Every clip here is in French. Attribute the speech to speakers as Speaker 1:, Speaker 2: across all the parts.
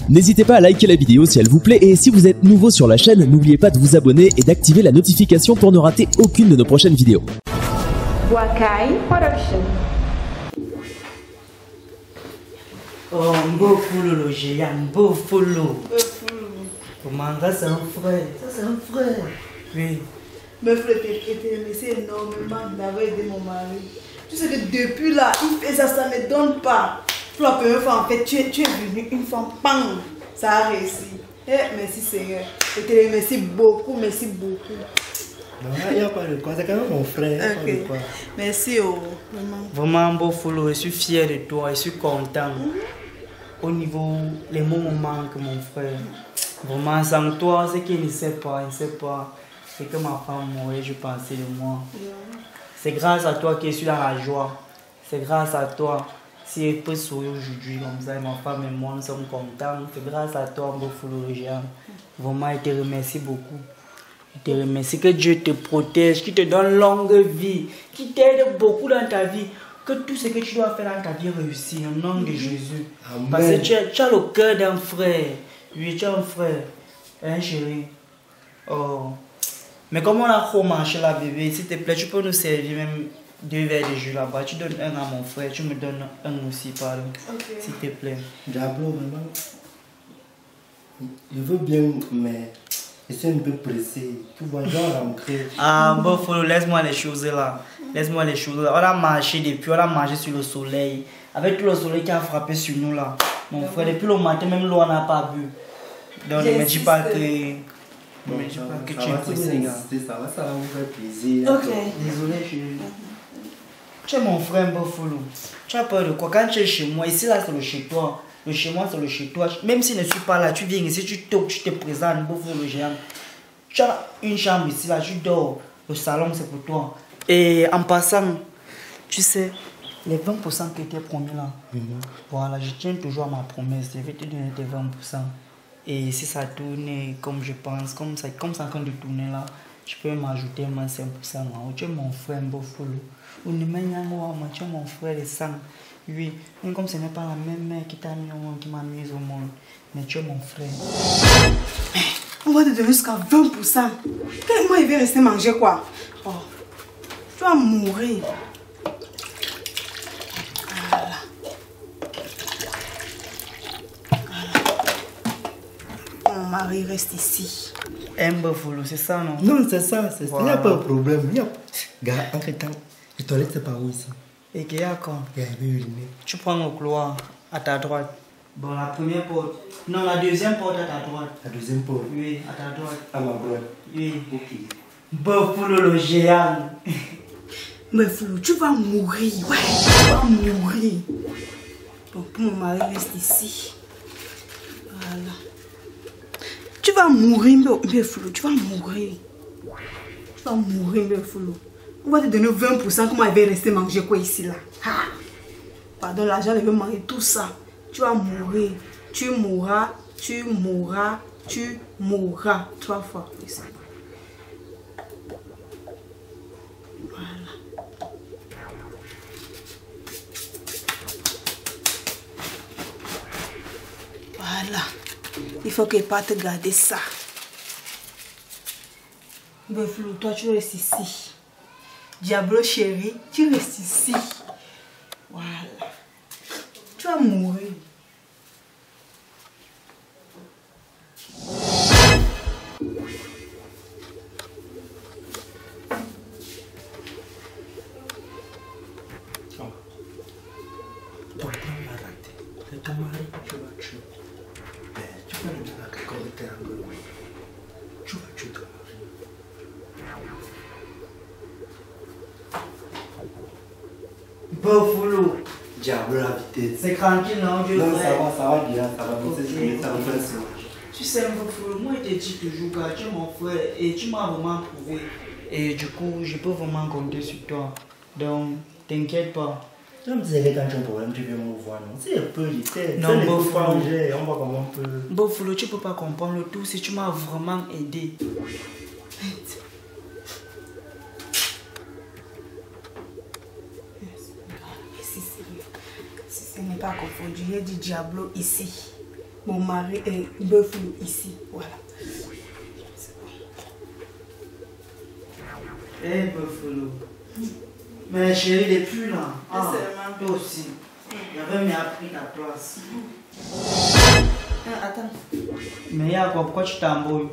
Speaker 1: N'hésitez pas à liker la vidéo si elle vous plaît et si vous êtes nouveau sur la chaîne, n'oubliez pas de vous abonner et d'activer la notification pour ne rater aucune de nos prochaines vidéos.
Speaker 2: Wakai Production.
Speaker 3: Oh, beau foulou, le géant, beau foulou. Comment ça, c'est un frère? Ça, c'est un frère. Oui.
Speaker 4: Me frère, c'est énormément d'avoir aidé mon mari. Tu sais que depuis là, il fait ça, ça ne me donne pas. Pour la première fois, en fait, tu es venu une fois, bang, ça a réussi. Eh, merci Seigneur. Je te remercie beaucoup, merci beaucoup.
Speaker 5: Non, il n'y a pas de quoi, c'est quand même mon frère.
Speaker 4: Ok. Merci, oh, vraiment.
Speaker 3: Vraiment, beau foulou, je suis fier de toi, je suis content. Au niveau, les mots me manquent, mon frère. Vraiment, sans toi, c'est qu'il ne sait pas, c'est que ma femme mourait, je pensais de moi. C'est grâce à toi que je suis dans la joie. C'est grâce à toi. Si je peux sourire aujourd'hui comme ça, ma femme et moi, nous sommes contents. C'est grâce à toi, beau foulou, le géant. Vraiment, je te remercie beaucoup. Je te remercie, que Dieu te protège, qu'il te donne longue vie, qu'il t'aide beaucoup dans ta vie, que tout ce que tu dois faire dans ta vie réussisse au nom de Jésus.
Speaker 5: Amen.
Speaker 3: Parce que tu as le cœur d'un frère. Oui, tu as un frère. Hein, chérie? Oh. Mais comme on a trop mangé là, bébé, s'il te plaît, tu peux nous servir même 2 verres de jus là-bas. Tu donnes un à mon frère, tu me donnes un aussi, pardon.
Speaker 4: Okay.
Speaker 3: S'il te plaît.
Speaker 5: Diablo, vraiment. Je veux bien, mais je suis un peu pressé. Tu vois, je dois rentrer.
Speaker 3: Ah, bon, follow, laisse-moi les choses là. Laisse-moi les choses là. On a marché depuis, on a marché sur le soleil. Avec tout le soleil qui a frappé sur nous là. Mon frère, depuis le matin, même l'eau, on n'a pas bu. Donc, ne me dis pas que. Ne me dis pas que tu es pressé, gars.
Speaker 5: Ça va vous faire plaisir.
Speaker 4: Ok.
Speaker 3: Désolé, chérie. Tu es mon frère, beau follow. Tu as peur de quoi? Quand tu es chez moi, ici là, c'est le chez toi. Le chez moi, c'est le chez toi. Même si je ne suis pas là, tu viens ici, tu toques, tu te présentes, beau follow, géant. Tu as une chambre ici là, tu dors. Le salon, c'est pour toi. Et en passant, tu sais, les 20% qui étaient promis là, voilà, je tiens toujours à ma promesse. Je vais te donner tes 20%. Et si ça tourne comme je pense, comme ça est en train de tourner là, tu peux m'ajouter moins 5%. Tu es mon frère, beau follow. Tu es mon frère de sang. Oui, même comme ce n'est pas la même mère qui t'a mis au monde, qui m'a mis au monde. Mais tu es mon frère.
Speaker 4: On va te donner jusqu'à 20%. Comment il va rester manger quoi? Oh, tu vas mourir. Voilà. Mon mari reste ici.
Speaker 3: Un beau follow, c'est ça, non?
Speaker 5: Non, c'est ça, c'est ça. Il n'y a
Speaker 3: Voilà.
Speaker 5: pas de problème. Gars, entre temps, les toilettes, c'est par où ici?
Speaker 3: Et qu'il y a quoi?
Speaker 5: Il y a une uriner.
Speaker 3: Tu prends le couloir à ta droite. Bon, la première porte. Non, la deuxième porte à ta droite.
Speaker 5: La deuxième porte.
Speaker 3: Oui, à ta droite.
Speaker 5: À ma droite.
Speaker 3: Oui.
Speaker 5: Ok.
Speaker 3: Beau foulou, le géant.
Speaker 4: Mais Foulou, tu vas mourir. Ouais, tu vas mourir. Donc, mon mari reste ici. Voilà. Tu vas mourir, mais Foulou, tu vas mourir. Tu vas mourir, mais Foulou. On va te donner 20%. Comment il va rester manger quoi ici là? Ah. Pardon, l'argent, il va manger tout ça. Tu vas mourir. Tu mourras, tu mourras, tu mourras. 3 fois. Ici. Voilà. Voilà. Il faut que pas te garder ça. Beflou, toi tu restes ici. Diablo chéri, tu restes ici. Voilà. Tu vas mourir.
Speaker 5: Ton plan l'a raté. C'est ton mari que tu vas tuer. Mais tu vas le dire à quelqu'un de tes angles. Tu vas tuer ton mari.
Speaker 3: Beau foulou.
Speaker 5: Diable la vitesse.
Speaker 3: C'est tranquille, non, Dieu
Speaker 5: Non,
Speaker 3: frère.
Speaker 5: ça va bien, ça va bien.
Speaker 3: Ok.
Speaker 5: Ça va faire ça.
Speaker 3: Tu sais, beau foulou, moi je te dis toujours que tu es mon frère et tu m'as vraiment prouvé. Et du coup, je peux vraiment compter sur toi. Donc, t'inquiète pas.
Speaker 5: Tu me disais que quand tu as un problème, tu viens me voir, non? C'est un peu l'idée.
Speaker 3: Non, beau
Speaker 5: faut
Speaker 3: foulou.
Speaker 5: manger, on voit comment on peut.
Speaker 3: Beau foulou, tu peux pas comprendre tout si tu m'as vraiment aidé.
Speaker 4: Si ce n'est pas confondu, il y a du Diablo ici. mon mari est bœuf ici. Voilà.
Speaker 3: Eh, Buffalo. Mais chérie, il est plus là. Ah, toi aussi. J'avais mis appris ta place.
Speaker 4: Attends.
Speaker 3: Mais il y a quoi? Pourquoi tu t'embrouilles?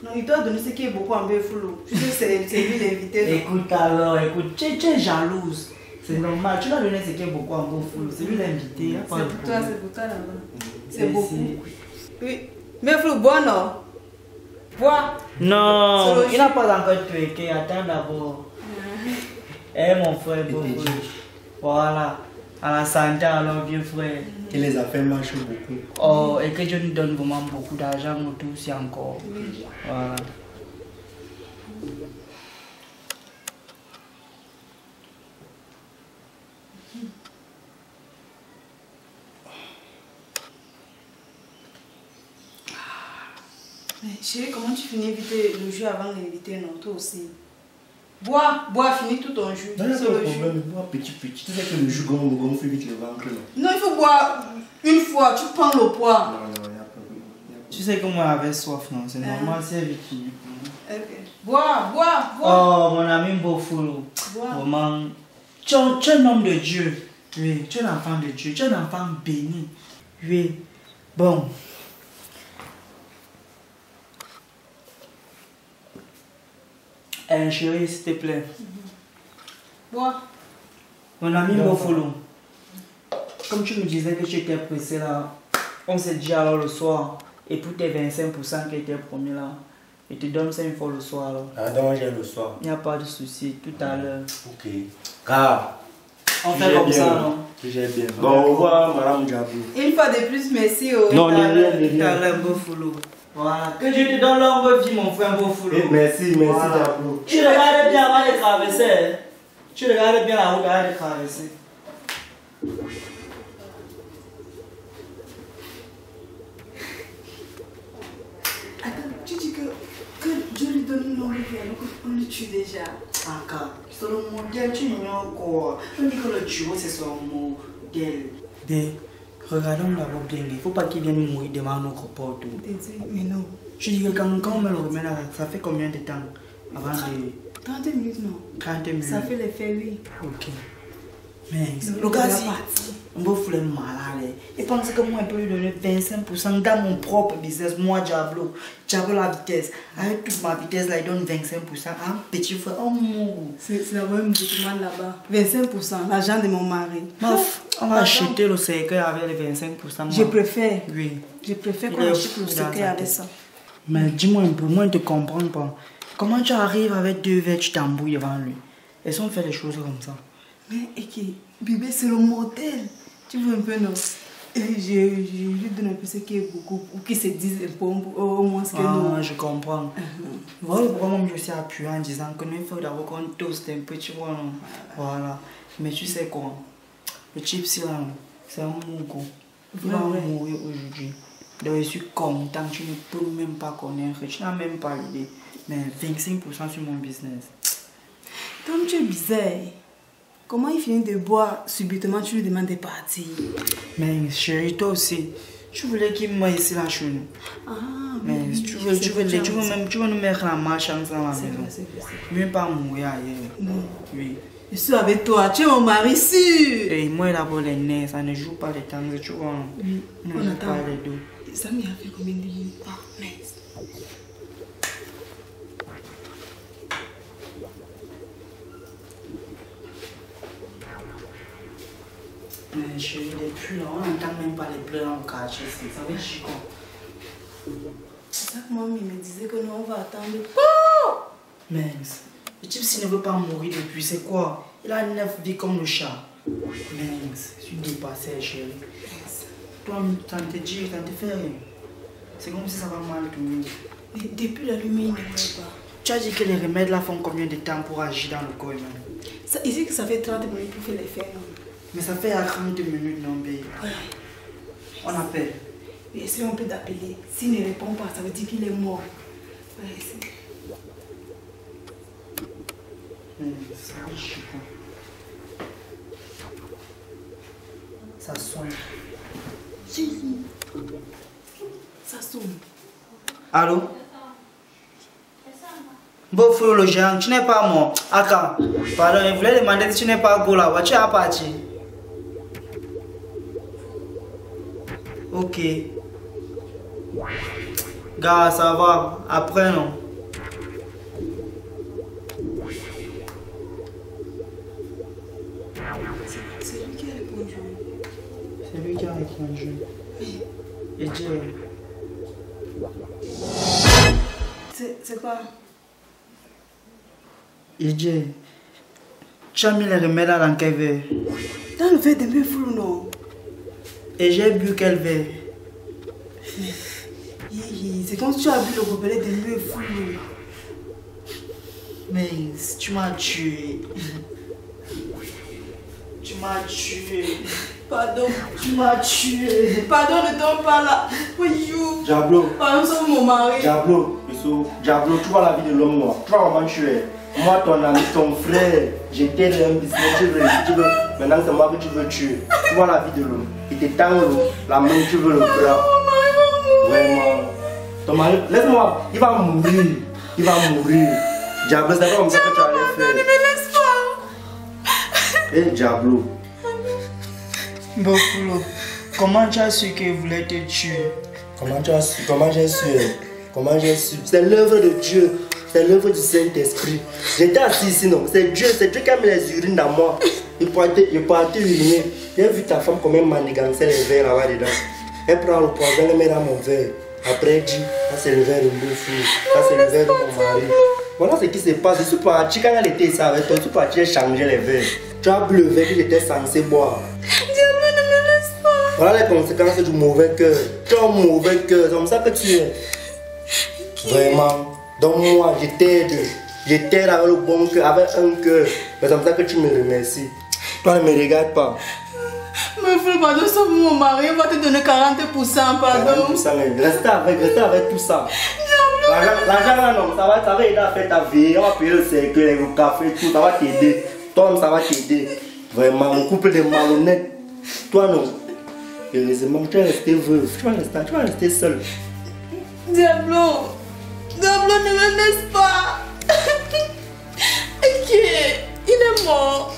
Speaker 4: Non, il doit donner ce qui est beaucoup en Buffalo. Tu sais, c'est lui l'invité.
Speaker 3: Écoute alors, écoute, tu es jalouse. C'est normal, tu vas donner ce qui est beaucoup en Buffalo. C'est lui l'invité.
Speaker 4: C'est pour toi là-bas. C'est
Speaker 3: Merci.
Speaker 4: beaucoup. Oui. Buffalo, bois non? Bois.
Speaker 3: Non, il n'a pas encore tué. Attends d'abord. Eh mon frère, beaucoup. Voilà. À la santé alors, vieux frère.
Speaker 5: Et les affaires marchent beaucoup.
Speaker 3: Oh, et que Dieu nous donne vraiment beaucoup d'argent autour aussi encore. Voilà.
Speaker 4: Mais chérie, comment tu finis vite le jus avant de l'inviter? Non, toi aussi. Bois, finis tout ton jus.
Speaker 5: Non, il n'y a
Speaker 4: C'est
Speaker 5: pas de
Speaker 4: le jus.
Speaker 5: problème. Moi, petit. Tu sais que le jus gonfle vite le ventre. Là.
Speaker 4: Non, il faut boire une fois, tu prends le poids.
Speaker 5: Non, il n'y a pas de problème.
Speaker 3: Tu sais que moi j'avais soif, non? C'est normal, c'est vite fini.
Speaker 4: Ok. Bois.
Speaker 3: Oh, mon ami Bofolo.
Speaker 4: Bois.
Speaker 3: Vraiment, tu es un homme de Dieu. Oui, tu es un enfant de Dieu. Tu es un enfant béni. Oui. Bon. Chérie, s'il te plaît.
Speaker 4: Bois.
Speaker 3: Mon ami Bofolo. Comme tu me disais que tu étais pressé là, on s'est dit alors le soir. Et pour tes 25% qui étaient promis là, je te donne ça une fois le soir là.
Speaker 5: Ah, donc j'ai le soir.
Speaker 3: Il n'y a pas de souci, tout à l'heure.
Speaker 5: Ok. Car.
Speaker 3: On fait comme ça, non?
Speaker 5: J'ai bien. Bon, au revoir, madame Diablo.
Speaker 4: Une fois de plus, merci.
Speaker 5: Non,
Speaker 3: Tout à l'heure,
Speaker 5: rien.
Speaker 3: tout à l'heure, Bofolo. Voilà. Que Dieu te donne longue vie, mon frère Bofolo.
Speaker 5: Merci,
Speaker 3: Voilà.
Speaker 5: Diablo.
Speaker 3: Tu regardes bien avant de traverser. Hein? Tu regardes bien la route avant de traverser.
Speaker 4: Attends, tu dis que Dieu lui donne une longue vie alors qu'on le tue déjà.
Speaker 3: Encore. C'est le modèle, tu ignores quoi. On dit que le duo, c'est son modèle. Regardons d'abord bien. Il ne faut pas qu'il vienne mourir devant notre porte.
Speaker 4: Mais non.
Speaker 3: Je dis que quand on me le remet là, ça fait combien de temps avant de...
Speaker 4: 30 minutes, non.
Speaker 3: 30 minutes.
Speaker 4: Ça fait l'effet, oui.
Speaker 3: Ok. Mais le gars, si on va fouler malade, il pense que moi, je peux lui donner 25% dans mon propre business. Moi, Diablo la vitesse. Avec toute ma vitesse, là, il donne 25%. Un petit frère, oh mon.
Speaker 4: C'est la même document là-bas. 25%, l'argent de mon mari.
Speaker 3: On va acheter le cercueil avec les 25%.
Speaker 4: Je préfère.
Speaker 3: Oui.
Speaker 4: Je préfère qu'on achète le cercueil avec ça.
Speaker 3: Mais dis-moi un peu, moi, je ne te comprends pas. Comment tu arrives avec 2 verres, tu t'embrouilles devant lui? Est-ce qu'on fait les choses comme ça?
Speaker 4: Mais Eki, bébé, c'est le modèle. Tu veux un peu, non? Et je lui donne un peu ce qui est beaucoup, pour qu'ils se disent un peu au moins ce que nous.
Speaker 3: Ah, je comprends. Voilà pourquoi moi je suis appuyé en disant que nous il faut d'abord qu'on toast un peu, tu vois, non? Voilà. Mais tu sais quoi? Le chips là, c'est un mougo. Il va mourir aujourd'hui. Donc je suis content, tu ne peux même pas connaître, tu n'as même pas l'idée. Mais 25% sur mon business.
Speaker 4: Comme tu es bizarre. Comment il finit de boire subitement, tu lui demandes de partir?
Speaker 3: Mais chérie, toi aussi, tu voulais qu'il me ici là chez nous.
Speaker 4: Ah,
Speaker 3: mais
Speaker 4: oui,
Speaker 3: tu veux nous mettre la marche ensemble à la maison. Même pas mourir ailleurs.
Speaker 4: Non.
Speaker 3: Oui.
Speaker 4: Je suis avec toi, tu es mon mari sûr.
Speaker 3: Et moi d'abord les nerfs, ça ne joue pas les temps, tu vois.
Speaker 4: Oui,
Speaker 3: on ne joue pas les dos.
Speaker 4: Ça m'y a fait combien de minutes? Ah, nice.
Speaker 3: Mais chérie, depuis là, on n'entend même pas les pleurs dans le quartier, ça va être chiant.
Speaker 4: C'est ça que maman me disait que nous on va attendre.
Speaker 3: Mais le type s'il ne veut pas mourir depuis, c'est quoi? Il a 9 vies comme le chat. Mais je suis dépassé, chérie. Toi, ça te dit, ça te fait rien. C'est comme si ça va mal tourner.
Speaker 4: Mais depuis la lumière, il ne meurt pas.
Speaker 3: Tu as dit que les remèdes là font combien de temps pour agir dans le corps humain?
Speaker 4: Ici que ça fait 30 minutes pour faire l'effet, non?
Speaker 3: Mais ça fait à 30 minutes, non, bébé.
Speaker 4: Ouais.
Speaker 3: On appelle.
Speaker 4: Mais si on peut t'appeler, s'il ne répond pas, ça veut dire qu'il est mort. Ouais, c'est...
Speaker 3: Ça va être chiant. Ça sonne.
Speaker 4: Si. Ça sonne.
Speaker 3: Allô? Bon, frère, le géant, tu n'es pas mort. Aka, pardon, je voulais demander si tu n'es pas go là-bas. Tu es à partir. Ok. Gars, ça va. Après, non.
Speaker 4: C'est lui qui a répondu.
Speaker 3: C'est lui qui a répondu. Et Dieu.
Speaker 4: C'est quoi?
Speaker 3: Dieu. Tu as mis les remèdes dans quel verre?
Speaker 4: Dans le verre de mes flou, non?
Speaker 3: Et j'ai bu quel verre?
Speaker 4: C'est comme si tu as bu le gobelet de mes flou.
Speaker 3: Mais tu m'as tué. Tu m'as tué.
Speaker 4: Pardon.
Speaker 3: Tu m'as tué.
Speaker 4: Pardon, ne tombe pas là. Voyou.
Speaker 5: Diablo.
Speaker 4: Pardon, c'est mon mari.
Speaker 5: Diablo, Diablo, tu vois la vie de l'homme noir. Tu vois comment tu es. Moi, ton ami, ton frère, j'étais dans un business, tu veux. Maintenant, c'est moi que tu veux tuer. Tu vois la vie de l'homme. Il te tend la main, tu veux le bras. Vraiment. Ton mari, laisse-moi, il va mourir. Il va mourir. Diablo, c'est pas comme ça que tu allais faire.
Speaker 4: Ne me laisse pas.
Speaker 5: Eh, Diablo.
Speaker 3: Bon, Flo, comment tu as su qu'il voulait te tuer?
Speaker 5: Comment tu as su? Comment j'ai su? Comment j'ai su? C'est l'œuvre de Dieu. C'est l'œuvre du Saint-Esprit. J'étais assis ici, non? C'est Dieu qui a mis les urines dans moi. Il partait uriner. J'ai vu ta femme comment elle manigançait les verres là-bas dedans. Elle prend le poison, elle le met dans mon verre. Après, elle dit, ça c'est le verre de mon fils. Ça c'est le verre de mon mari. Voilà ce qui se passe. Je suis parti, quand elle était ici avec toi, je suis parti changer les verres. Tu as bu le verre que j'étais censé boire.
Speaker 4: Diablo, ne me laisse pas.
Speaker 5: Voilà les conséquences du mauvais cœur. Tu as un mauvais cœur, c'est comme ça que tu es. Vraiment. Donc moi, je t'aide. Je t'aide avec le bon cœur, avec un cœur. Mais c'est comme ça que tu me remercies. Toi, ne me regarde pas.
Speaker 4: Mais frère, pardon, sauve mon mari, on va te donner 40%, pardon.
Speaker 5: Restez avec tout ça. L'argent là, non, ça va aider à faire ta vie. On va payer le cercueil, le café, tout, ça va t'aider. Toi, ça va t'aider. Vraiment, un couple de malhonnêtes. Toi, non. Heureusement, tu vas rester veuve. Tu vas rester seul.
Speaker 4: Diablo, Diablo, ne me laisse pas. Ok, il est mort.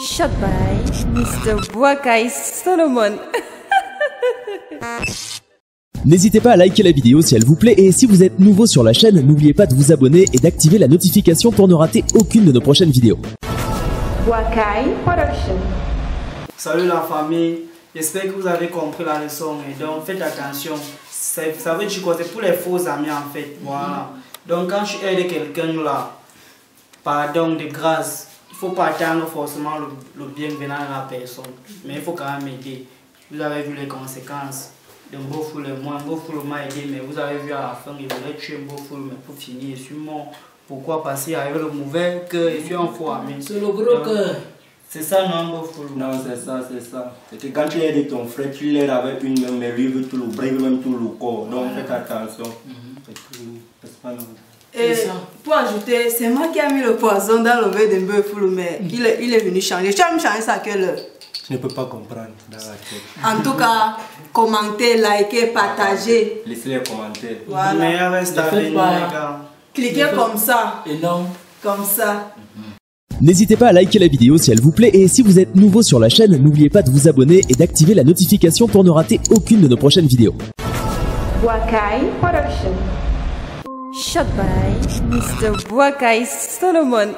Speaker 2: Shot by Mr. Boakai Solomon.
Speaker 1: N'hésitez pas à liker la vidéo si elle vous plaît et si vous êtes nouveau sur la chaîne, n'oubliez pas de vous abonner et d'activer la notification pour ne rater aucune de nos prochaines vidéos.
Speaker 2: Boakai Production.
Speaker 3: Salut la famille, j'espère que vous avez compris la leçon et donc faites attention. Ça veut dire quoi? C'est pour les faux amis en fait. Voilà. Donc quand tu aides quelqu'un là, pardon de grâce, il ne faut pas attendre forcément le bien venant de la personne. Mais il faut quand même aider. Vous avez vu les conséquences. Donc Beaufoul et moi, Beaufoul m'a aidé, mais vous avez vu à la fin, il voulait tuer Beaufoul, mais pour finir, je suis mort. Pourquoi? Parce qu'il avait le mauvais cœur, je suis un faux ami.
Speaker 6: C'est le gros cœur.
Speaker 3: C'est ça, non, Beaufoul?
Speaker 5: Non, c'est ça. C'est que quand tu aides ton frère, tu l'aides avec une main, mais lui veut tout le bras, il veut même tout le corps. Donc faites attention. C'est pas normal.
Speaker 4: Et pour ajouter, c'est moi qui ai mis le poison dans le verre de Beaufoul, mais il est venu changer. Tu vas me changer ça à quelle heure?
Speaker 5: Tu ne peux pas comprendre dans la tête.
Speaker 4: En tout cas, commentez, likez, partagez.
Speaker 5: Laissez les commentaires.
Speaker 4: Voilà.
Speaker 3: Le meilleur reste à venir, les gars.
Speaker 4: Cliquez comme ça.
Speaker 6: Et non.
Speaker 4: Comme ça.
Speaker 1: N'hésitez pas à liker la vidéo si elle vous plaît et si vous êtes nouveau sur la chaîne, n'oubliez pas de vous abonner et d'activer la notification pour ne rater aucune de nos prochaines vidéos.
Speaker 2: Boakai Production. Shot by Mr. Boakai Solomon.